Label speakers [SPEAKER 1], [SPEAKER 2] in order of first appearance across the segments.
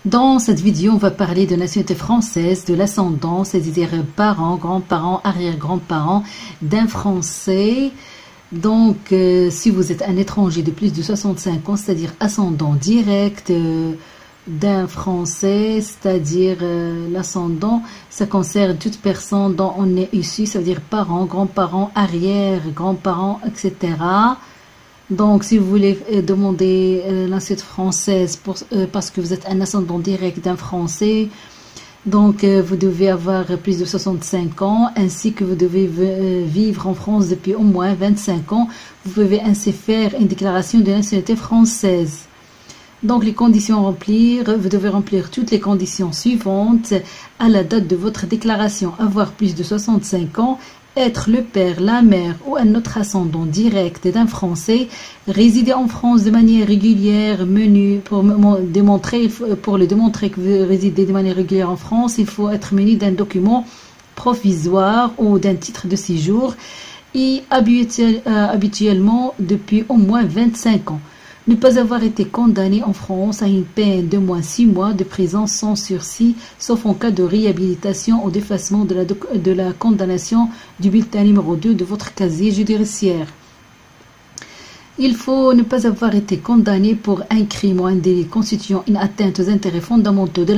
[SPEAKER 1] Dans cette vidéo, on va parler de nationalité française, de l'ascendance, c'est-à-dire parents, grands-parents, arrière-grands-parents d'un Français. Donc, si vous êtes un étranger de plus de 65 ans, c'est-à-dire ascendant direct d'un Français, c'est-à-dire l'ascendant, ça concerne toute personne dont on est issu, ça veut dire parents, grands-parents, arrière-grands-parents, etc. Donc, si vous voulez demander la nationalité française parce que vous êtes un ascendant direct d'un Français, donc vous devez avoir plus de 65 ans, ainsi que vous devez vivre en France depuis au moins 25 ans. Vous pouvez ainsi faire une déclaration de nationalité française. Donc, les conditions à remplir, vous devez remplir toutes les conditions suivantes à la date de votre déclaration. Avoir plus de 65 ans, être le père, la mère ou un autre ascendant direct d'un Français, résider en France de manière régulière, pour le démontrer que vous résidez de manière régulière en France, il faut être muni d'un document provisoire ou d'un titre de séjour et habituellement depuis au moins 25 ans. Ne pas avoir été condamné en France à une peine de moins 6 mois de prison sans sursis, sauf en cas de réhabilitation ou d'effacement de la condamnation du bulletin numéro 2 de votre casier judiciaire. Il faut ne pas avoir été condamné pour un crime ou un délit constituant une atteinte aux intérêts fondamentaux de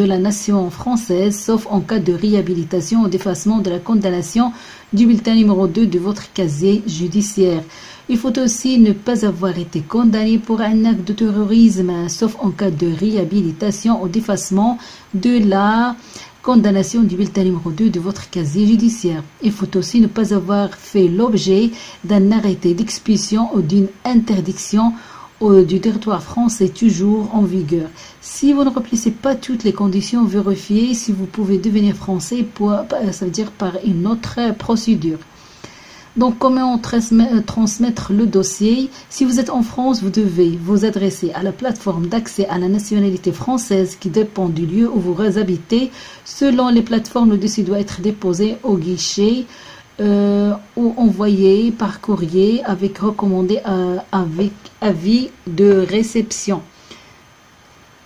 [SPEAKER 1] la nation française, sauf en cas de réhabilitation ou d'effacement de la condamnation du bulletin numéro 2 de votre casier judiciaire. Il faut aussi ne pas avoir été condamné pour un acte de terrorisme, sauf en cas de réhabilitation ou d'effacement de la condamnation du bulletin numéro 2 de votre casier judiciaire. Il faut aussi ne pas avoir fait l'objet d'un arrêté d'expulsion ou d'une interdiction du territoire français toujours en vigueur. Si vous ne remplissez pas toutes les conditions, vérifiez si vous pouvez devenir français, ça veut dire par une autre procédure. Donc, comment transmettre le dossier? Si vous êtes en France, vous devez vous adresser à la plateforme d'accès à la nationalité française qui dépend du lieu où vous habitez. Selon les plateformes, le dossier doit être déposé au guichet ou envoyé par courrier avec recommandé avec avis de réception.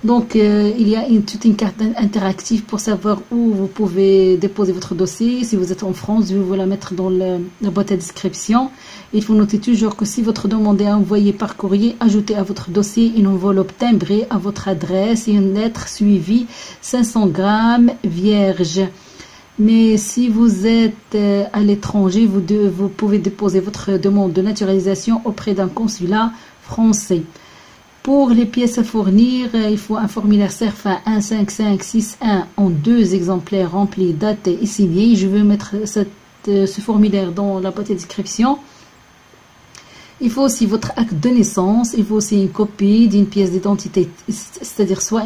[SPEAKER 1] Donc, il y a toute une carte interactive pour savoir où vous pouvez déposer votre dossier. Si vous êtes en France, je vais vous la mettre dans la boîte à description. Il faut noter toujours que si votre demande est envoyée par courrier, ajoutez à votre dossier une enveloppe timbrée à votre adresse et une lettre suivie 500 grammes vierge. Mais si vous êtes à l'étranger, vous pouvez déposer votre demande de naturalisation auprès d'un consulat français. Pour les pièces à fournir, il faut un formulaire CERFA 15561 en 2 exemplaires remplis, datés et signés. Je vais mettre ce formulaire dans la boîte de description. Il faut aussi votre acte de naissance. Il faut aussi une copie d'une pièce d'identité, c'est-à-dire soit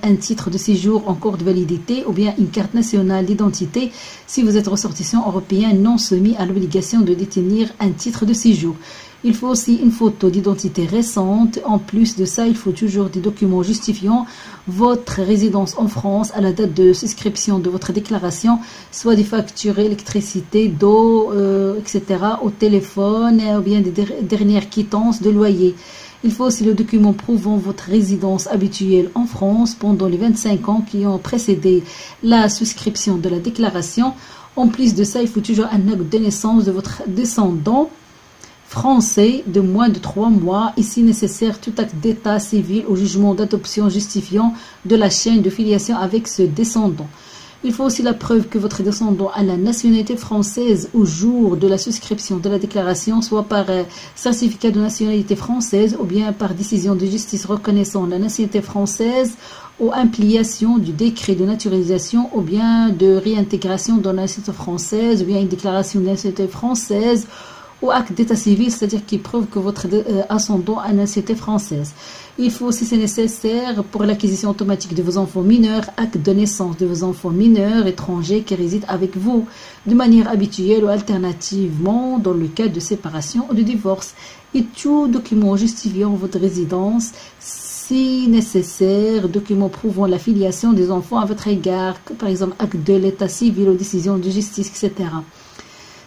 [SPEAKER 1] un titre de séjour en cours de validité ou bien une carte nationale d'identité si vous êtes ressortissant européen non soumis à l'obligation de détenir un titre de séjour. Il faut aussi une photo d'identité récente. En plus de ça, il faut toujours des documents justifiant votre résidence en France à la date de souscription de votre déclaration, soit des factures électricité, d'eau, etc. au téléphone, ou bien des dernières quittances de loyer. Il faut aussi le document prouvant votre résidence habituelle en France pendant les 25 ans qui ont précédé la souscription de la déclaration. En plus de ça, il faut toujours un acte de naissance de votre descendant français de moins de 3 mois et si nécessaire tout acte d'état civil ou jugement d'adoption justifiant de la chaîne de filiation avec ce descendant. Il faut aussi la preuve que votre descendant a la nationalité française au jour de la souscription de la déclaration, soit par certificat de nationalité française ou bien par décision de justice reconnaissant la nationalité française ou ampliation du décret de naturalisation ou bien de réintégration dans la nationalité française ou bien une déclaration de nationalité française ou acte d'état civil, c'est-à-dire qui prouve que votre ascendant a une nationalité française. Il faut aussi, c'est nécessaire, pour l'acquisition automatique de vos enfants mineurs, acte de naissance de vos enfants mineurs étrangers qui résident avec vous de manière habituelle ou alternativement dans le cas de séparation ou de divorce, et tout document justifiant votre résidence, si nécessaire, documents prouvant la filiation des enfants à votre égard, par exemple acte de l'état civil ou décision de justice, etc.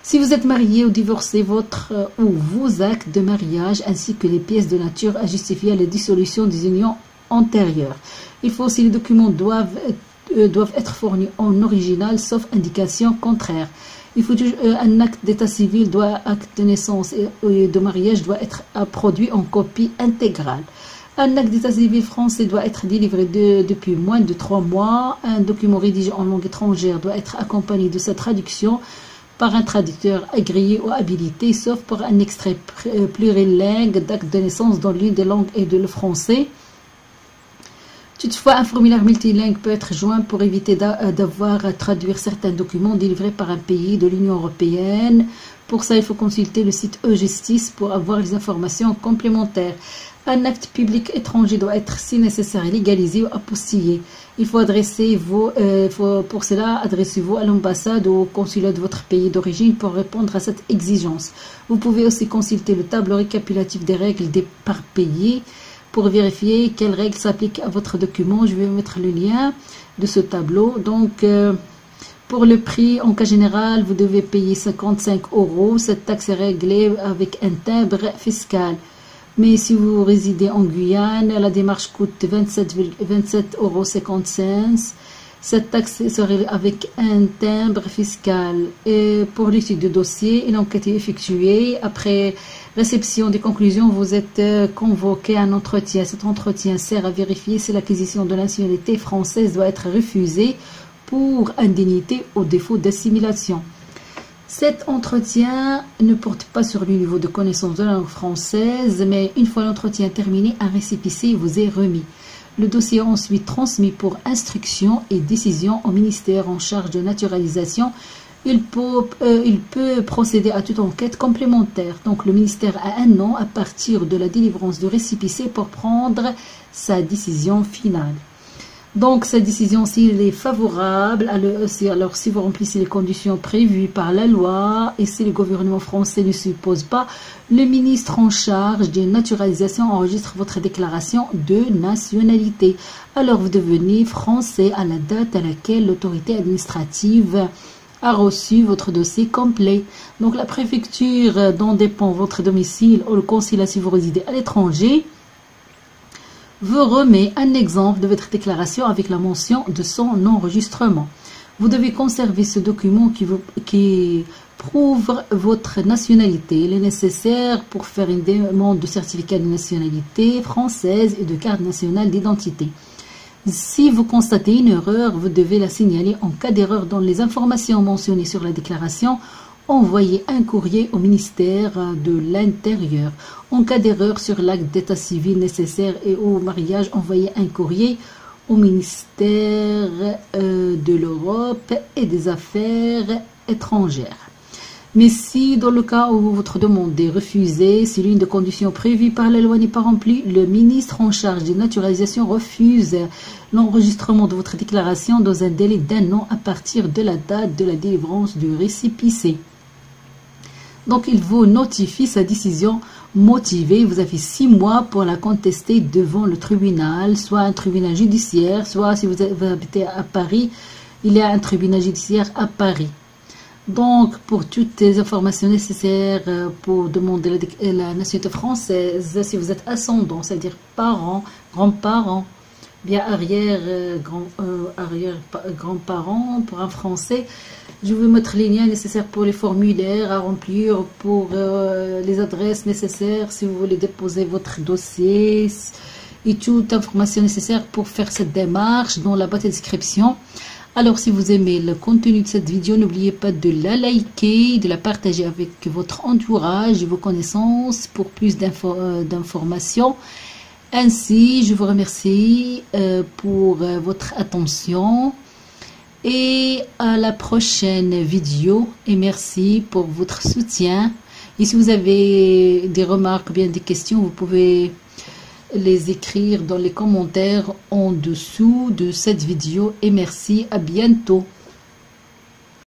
[SPEAKER 1] Si vous êtes marié ou divorcé, votre ou vos actes de mariage ainsi que les pièces de nature à justifier la dissolution des unions antérieures. Il faut aussi les documents doivent être fournis en original, sauf indication contraire. Il faut un acte d'état civil, acte de naissance et de mariage doit être produit en copie intégrale. Un acte d'état civil français doit être délivré depuis moins de 3 mois. Un document rédigé en langue étrangère doit être accompagné de sa traduction par un traducteur agréé ou habilité, sauf pour un extrait plurilingue d'acte de naissance dans l'une des langues et de le français. Toutefois, un formulaire multilingue peut être joint pour éviter d'avoir à traduire certains documents délivrés par un pays de l'Union européenne. Pour ça, il faut consulter le site e-justice pour avoir les informations complémentaires. Un acte public étranger doit être, si nécessaire, légalisé ou apostillé. Il faut pour cela, adressez-vous à l'ambassade ou au consulat de votre pays d'origine pour répondre à cette exigence. Vous pouvez aussi consulter le tableau récapitulatif des règles par pays pour vérifier quelles règles s'appliquent à votre document. Je vais mettre le lien de ce tableau. Donc, pour le prix, en cas général, vous devez payer 55 €. Cette taxe est réglée avec un timbre fiscal. Mais si vous résidez en Guyane, la démarche coûte 27,55 €. Cette taxe serait avec un timbre fiscal. Et pour l'étude de dossier, une enquête est effectuée. Après réception des conclusions, vous êtes convoqué à un entretien. Cet entretien sert à vérifier si l'acquisition de nationalité française doit être refusée pour indemnité au défaut d'assimilation. Cet entretien ne porte pas sur le niveau de connaissance de la langue française, mais une fois l'entretien terminé, un récépissé vous est remis. Le dossier est ensuite transmis pour instruction et décision au ministère en charge de naturalisation. Il peut procéder à toute enquête complémentaire. Donc le ministère a un an à partir de la délivrance du récépissé pour prendre sa décision finale. Donc, cette décision, s'il est favorable, alors si vous remplissez les conditions prévues par la loi et si le gouvernement français ne suppose pas, le ministre en charge de naturalisation enregistre votre déclaration de nationalité. Alors, vous devenez français à la date à laquelle l'autorité administrative a reçu votre dossier complet. Donc, la préfecture dont dépend votre domicile ou le consulat si vous résidez à l'étranger vous remet un exemple de votre déclaration avec la mention de son enregistrement. Vous devez conserver ce document qui prouve votre nationalité. Il est nécessaire pour faire une demande de certificat de nationalité française et de carte nationale d'identité. Si vous constatez une erreur, vous devez la signaler. En cas d'erreur dans les informations mentionnées sur la déclaration, envoyez un courrier au ministère de l'Intérieur. En cas d'erreur sur l'acte d'état civil nécessaire et au mariage, envoyez un courrier au ministère de l'Europe et des Affaires étrangères. Mais si, dans le cas où votre demande est refusée, si l'une des conditions prévues par la loi n'est pas remplie, le ministre en charge de naturalisation refuse l'enregistrement de votre déclaration dans un délai d'1 an à partir de la date de la délivrance du récépissé. Donc, il vous notifie sa décision motivée. Vous avez 6 mois pour la contester devant le tribunal, soit un tribunal judiciaire, soit si vous habitez à Paris, il y a un tribunal judiciaire à Paris. Donc, pour toutes les informations nécessaires pour demander la nationalité française, si vous êtes ascendant, c'est-à-dire parents, grands-parents, bien arrière-grands-parents pour un Français, je vais mettre les liens nécessaires pour les formulaires à remplir, pour les adresses nécessaires si vous voulez déposer votre dossier et toute information nécessaire pour faire cette démarche dans la boîte de description. Alors, si vous aimez le contenu de cette vidéo, n'oubliez pas de la liker, de la partager avec votre entourage et vos connaissances pour plus d'informations. Ainsi, je vous remercie pour votre attention et à la prochaine vidéo. Et merci pour votre soutien. Et si vous avez des remarques ou bien des questions, vous pouvez les écrire dans les commentaires en dessous de cette vidéo. Et merci, à bientôt.